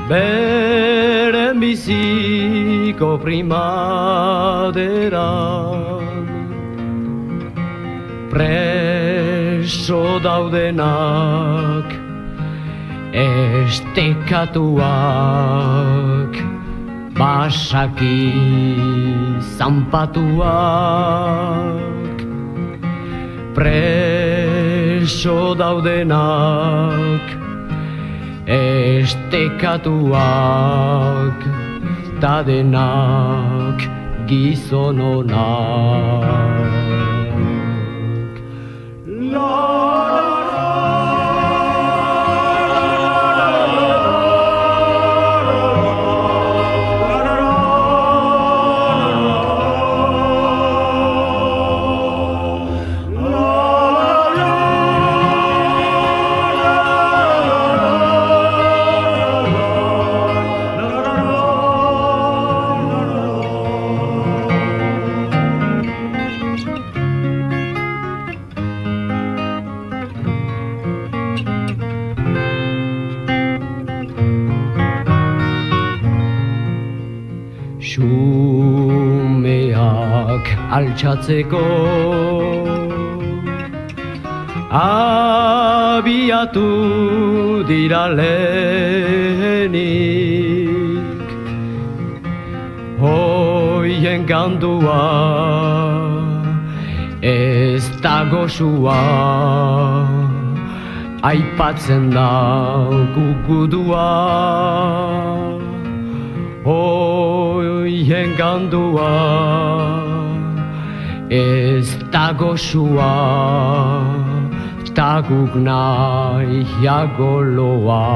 beren biziko primaderan preso daudenak estekatuak basaki zanpatuak preso daudenak estekatuak ta denak gizon onak. Xumeak altxatzeko abiatu dira lehenik hoien kantua ez dago sua aipatzen da gugudua hoien kantua ez dago sua ta guk nahiago loa.